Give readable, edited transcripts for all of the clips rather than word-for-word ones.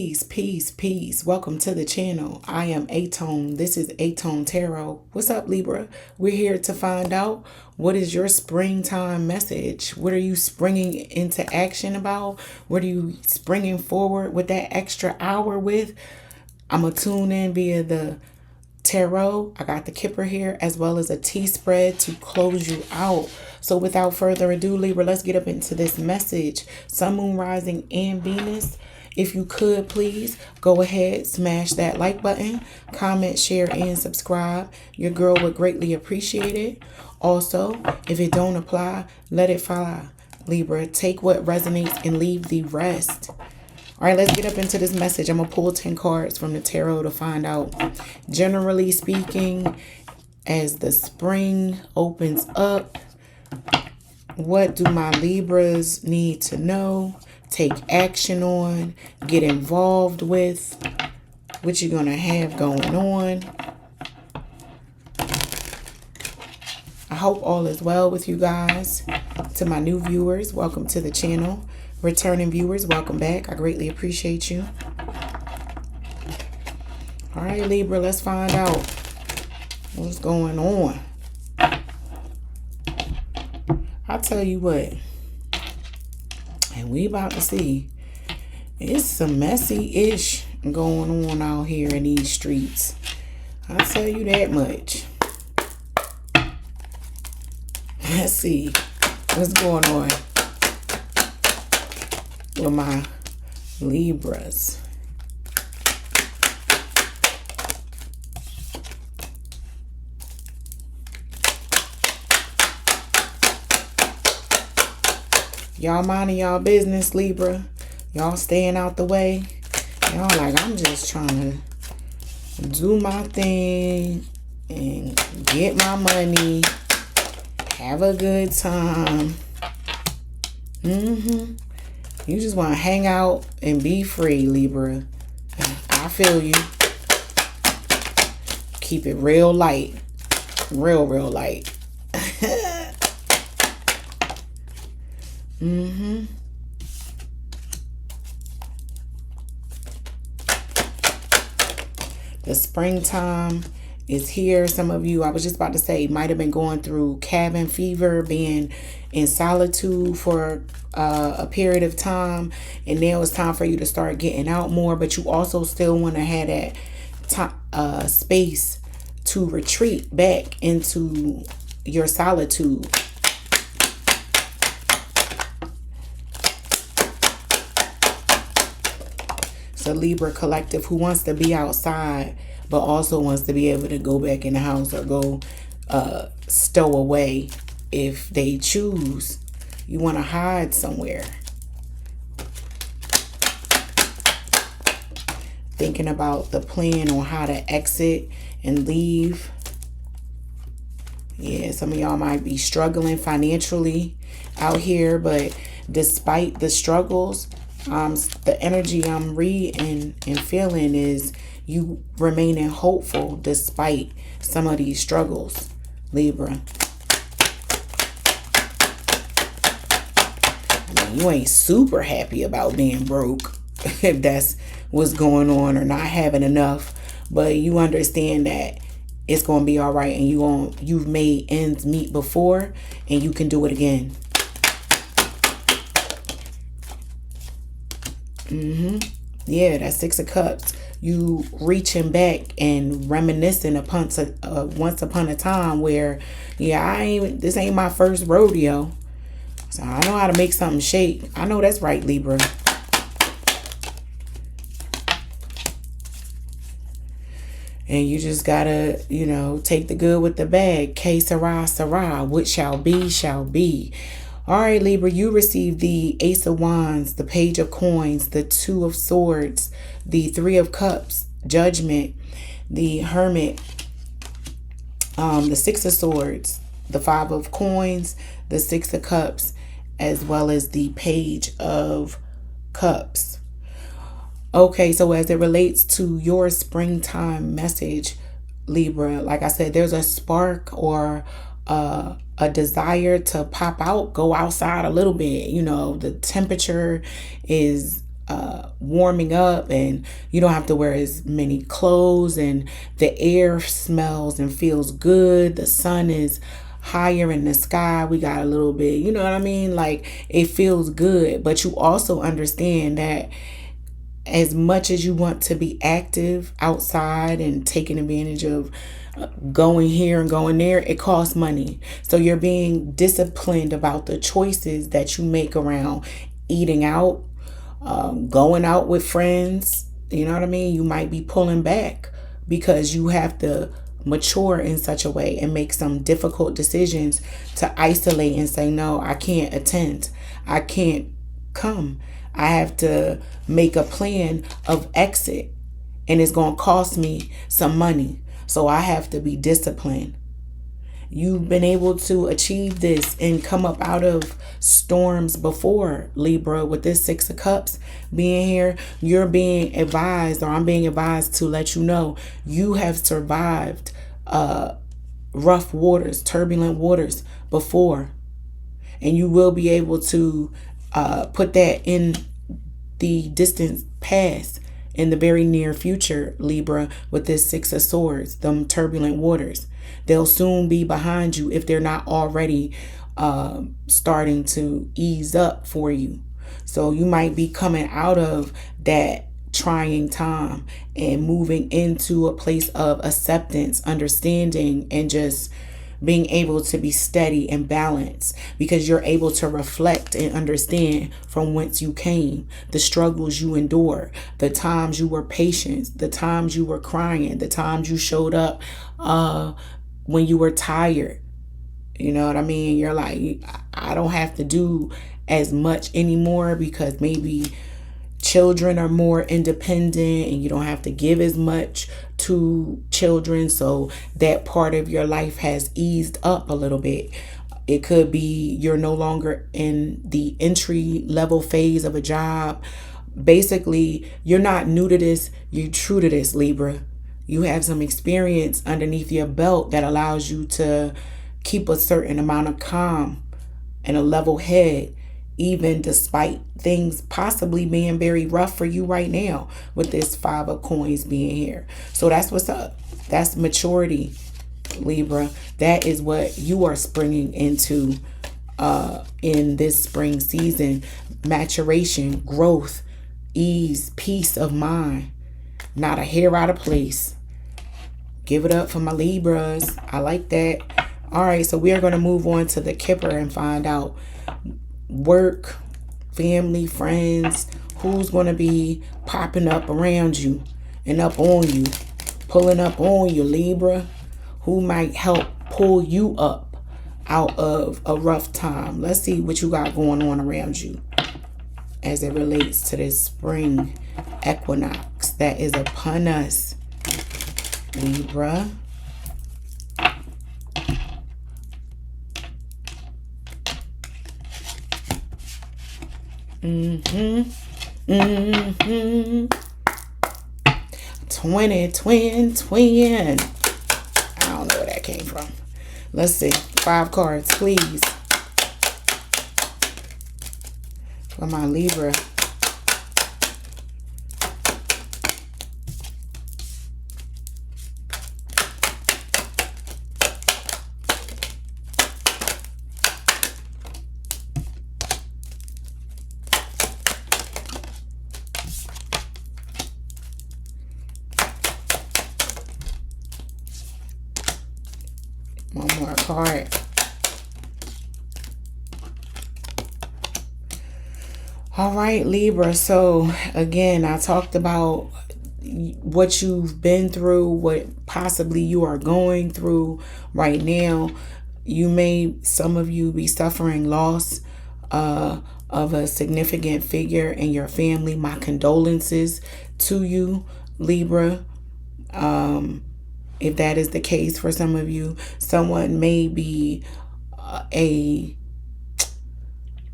Peace, peace, peace. Welcome to the channel. I am aTone. This is aTone Tarot. What's up, Libra? We're here to find out what is your springtime message. What are you springing into action about? What are you springing forward with that extra hour with? I'm going to tune in via the tarot. I got the kipper here as well as a tea spread to close you out. So without further ado, Libra, let's get up into this message. Sun, Moon, Rising, and Venus. If you could, please go ahead, smash that like button, comment, share, and subscribe. Your girl would greatly appreciate it. Also, if it don't apply, let it fly. Libra, take what resonates and leave the rest. All right, let's get up into this message. I'm going to pull 10 cards from the tarot to find out. Generally speaking, as the spring opens up, what do my Libras need to know? Take action on, get involved with, what you're going to have going on. I hope all is well with you guys. To my new viewers, welcome to the channel. Returning viewers, welcome back. I greatly appreciate you. All right, Libra, let's find out what's going on. I'll tell you what. And we about to see, it's some messy-ish going on out here in these streets. I'll tell you that much. Let's see what's going on with my Libras. Y'all minding y'all business, Libra. Y'all staying out the way. Y'all like, I'm just trying to do my thing and get my money. Have a good time. You just want to hang out and be free, Libra. I feel you. Keep it real light. Real light. The springtime is here. Some of you, I was just about to say, might have been going through cabin fever, being in solitude for a period of time, and now it's time for you to start getting out more, but you also still want to have that space to retreat back into your solitude. It's a Libra collective who wants to be outside, but also wants to be able to go back in the house or go stow away if they choose. You want to hide somewhere. Thinking about the plan on how to exit and leave. Yeah, some of y'all might be struggling financially out here, but despite the struggles, the energy I'm reading and feeling is you remaining hopeful despite some of these struggles, Libra. I mean, you ain't super happy about being broke, if that's what's going on, or not having enough, but you understand that it's going to be all right, and you've made ends meet before, and you can do it again. Yeah, that 6 of Cups. You reaching back and reminiscing upon once upon a time where, yeah, this ain't my first rodeo. So I know how to make something shake. I know that's right, Libra. And you just gotta, take the good with the bad. Que sera, sera. What shall be, shall be. All right, Libra, you received the Ace of Wands, the Page of Coins, the Two of Swords, the Three of Cups, Judgment, the Hermit, the Six of Swords, the Five of Coins, the Six of Cups, as well as the Page of Cups. Okay, so as it relates to your springtime message, Libra, like I said, there's a spark or a desire to pop out, go outside a little bit. The temperature is warming up, and you don't have to wear as many clothes, and the air smells and feels good. The sun is higher in the sky. We got a little bit, you know what I mean? Like, it feels good. But you also understand that as much as you want to be active outside and taking advantage of going here and going there, it costs money. So you're being disciplined about the choices that you make around eating out, going out with friends. You know what I mean? You might be pulling back because you have to mature in such a way and make some difficult decisions to isolate and say, no, I can't attend. I can't come. I have to make a plan of exit, and it's going to cost me some money. So I have to be disciplined. You've been able to achieve this and come up out of storms before, Libra, with this Six of Cups being here. You're being advised, or I'm being advised to let you know, you have survived rough waters, turbulent waters before. And you will be able to put that in the distant past in the very near future, Libra, with this Six of Swords, them turbulent waters. They'll soon be behind you if they're not already starting to ease up for you. So you might be coming out of that trying time and moving into a place of acceptance, understanding, and just being able to be steady and balanced, because you're able to reflect and understand from whence you came, the struggles you endured, the times you were patient, the times you were crying, the times you showed up when you were tired. You know what I mean? You're like, I don't have to do as much anymore because maybe children are more independent and you don't have to give as much to children. So that part of your life has eased up a little bit. It could be you're no longer in the entry level phase of a job. Basically, you're not new to this, you're true to this, Libra. You have some experience underneath your belt that allows you to keep a certain amount of calm and a level head, even despite things possibly being very rough for you right now with this Five of Coins being here. So that's what's up. That's maturity, Libra. That is what you are springing into in this spring season. Maturation, growth, ease, peace of mind. Not a hair out of place. Give it up for my Libras. I like that. All right, so we are going to move on to the Kipper and find out work, family, friends, who's going to be popping up around you and up on you, pulling up on you, Libra, who might help pull you up out of a rough time. Let's see what you got going on around you as it relates to this spring equinox that is upon us, Libra. Twin. I don't know where that came from. Let's see. 5 cards, please. For my Libra. One more card. All right, Libra. So again, I talked about what you've been through, what possibly you are going through right now. Some of you be suffering loss of a significant figure in your family. My condolences to you, Libra. If that is the case for some of you, someone may be a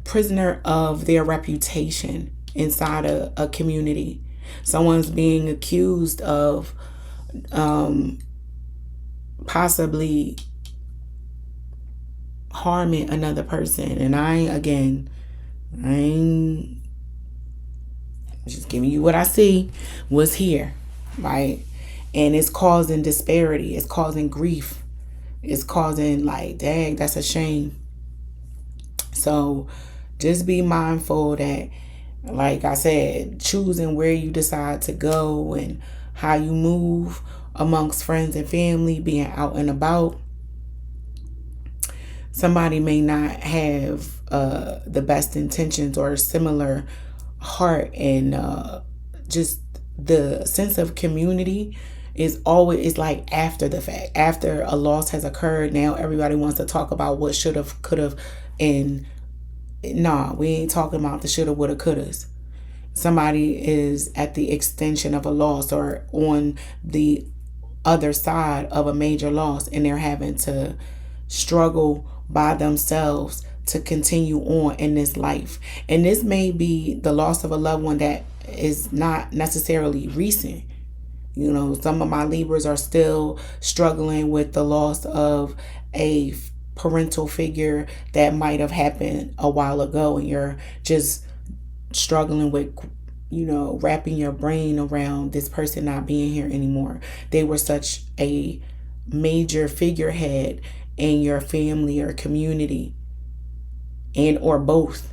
prisoner of their reputation inside a community. Someone's being accused of possibly harming another person. And I ain't just giving you what I see, was here, right? And it's causing disparity. It's causing grief. It's causing like, dang, that's a shame. So just be mindful that, like I said, choosing where you decide to go and how you move amongst friends and family, being out and about. Somebody may not have the best intentions or similar heart, and just the sense of community is always like after the fact. After a loss has occurred, now everybody wants to talk about what should have, could have, and nah, we ain't talking about the shoulda, woulda, couldas. Somebody is at the extension of a loss or on the other side of a major loss, and they're having to struggle by themselves to continue on in this life. And this may be the loss of a loved one that is not necessarily recent. You know, some of my Libras are still struggling with the loss of a parental figure that might have happened a while ago, and you're just struggling with, you know, wrapping your brain around this person not being here anymore. They were such a major figurehead in your family or community, and or both,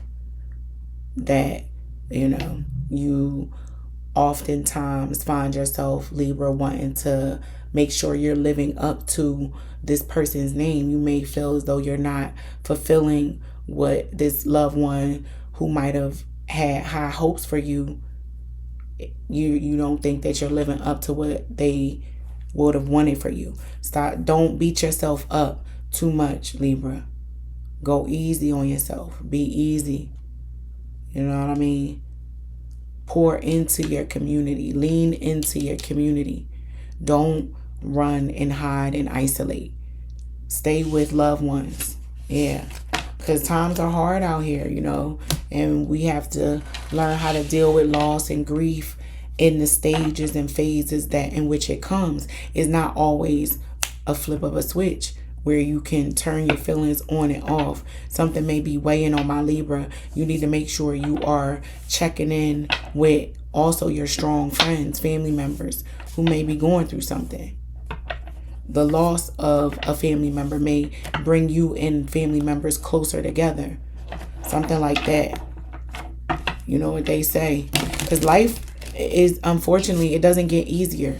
that, you know, you oftentimes find yourself, Libra, wanting to make sure you're living up to this person's name. You may feel as though you're not fulfilling what this loved one who might have had high hopes for you, you don't think that you're living up to what they would have wanted for you. Don't beat yourself up too much, Libra. Go easy on yourself. Be easy. You know what I mean? Pour into your community. Lean into your community. Don't run and hide and isolate. Stay with loved ones. Yeah. Because times are hard out here, you know. And we have to learn how to deal with loss and grief in the stages and phases that in which it comes. It's not always a flip of a switch where you can turn your feelings on and off. Something may be weighing on my Libra. You need to make sure you are checking in with also your strong friends, family members who may be going through something. The loss of a family member may bring you and family members closer together. Something like that. You know what they say. Because life is, unfortunately, it doesn't get easier.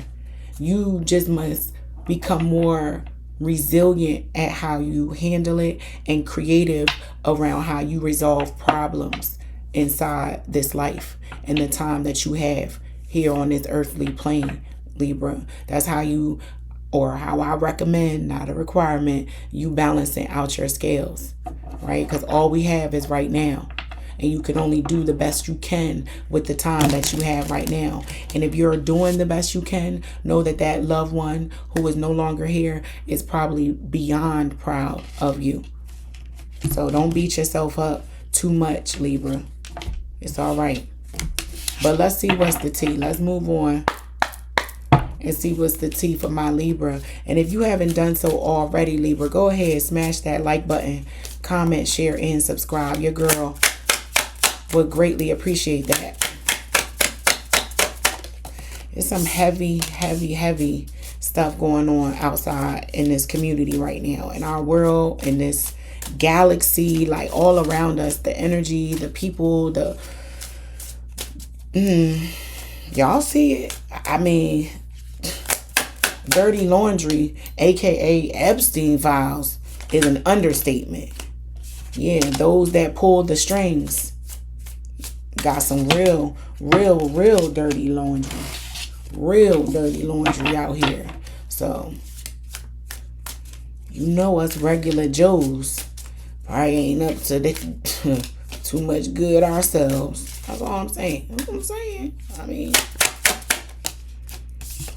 You just must become more resilient at how you handle it and creative around how you resolve problems inside this life and the time that you have here on this earthly plane, Libra. That's how you, or how I recommend, not a requirement, you balancing out your scales, right? Because all we have is right now. And you can only do the best you can with the time that you have right now. And if you're doing the best you can, know that that loved one who is no longer here is probably beyond proud of you. So don't beat yourself up too much, Libra. It's all right. But let's see what's the tea. Let's move on and see what's the tea for my Libra. And if you haven't done so already, Libra, go ahead, smash that like button, comment, share, and subscribe. Your girl would greatly appreciate that. There's some heavy, heavy, heavy stuff going on outside in this community right now, in our world, in this galaxy, like all around us. The energy, the people, the y'all see it. I mean, dirty laundry, aka Epstein files, is an understatement. Yeah, those that pull the strings got some real dirty laundry. Real dirty laundry out here. So, you know us regular Joes probably ain't up to too much good ourselves. That's all I'm saying. That's what I'm saying. I mean,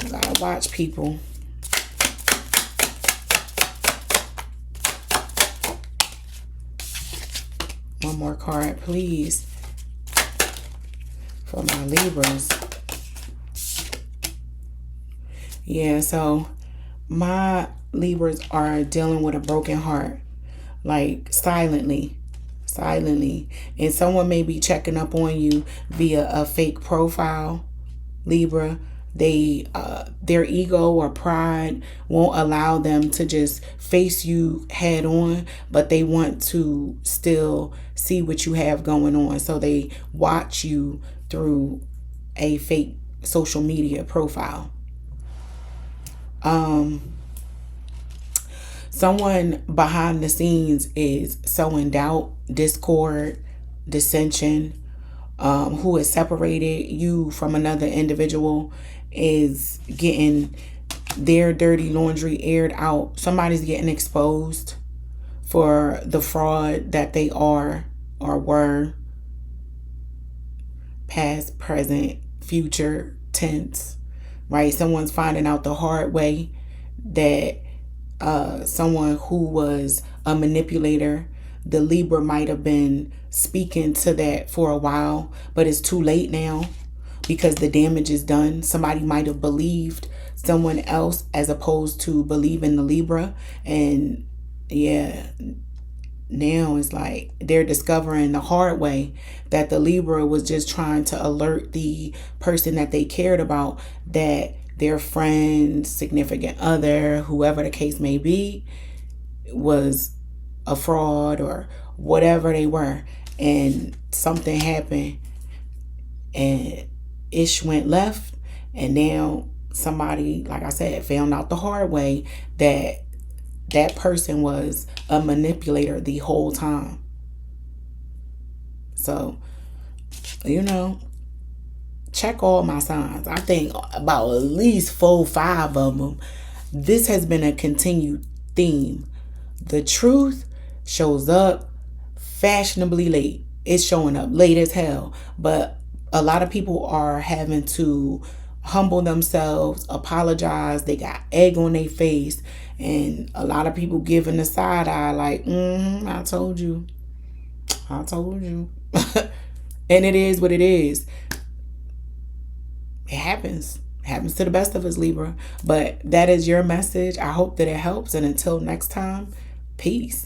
you gotta watch people. One more card, please, for my Libras. Yeah, so my Libras are dealing with a broken heart, like silently. silently. And someone may be checking up on you via a fake profile, Libra. They their ego or pride won't allow them to just face you head on, but they want to still see what you have going on. So they watch you through a fake social media profile. Someone behind the scenes is sowing doubt, discord, dissension. Who has separated you from another individual is getting their dirty laundry aired out. Somebody's getting exposed for the fraud that they are or were. Past, present, future tense, right? Someone's finding out the hard way that someone who was a manipulator, the Libra might have been speaking to that for a while, but it's too late now because the damage is done. Somebody might have believed someone else as opposed to believing the Libra. And yeah, now it's like they're discovering the hard way that the Libra was just trying to alert the person that they cared about that their friend, significant other, whoever the case may be, was a fraud or whatever they were. And something happened and ish went left. And now somebody, like I said, found out the hard way that that person was a manipulator the whole time. So, check all my signs. I think about at least 4, 5 of them. This has been a continued theme. The truth shows up fashionably late. It's showing up late as hell. But a lot of people are having to humble themselves, apologize. They got egg on their face. And a lot of people giving the side eye like, I told you. I told you. And it is what it is. It happens. It happens to the best of us, Libra. But that is your message. I hope that it helps. And until next time, peace.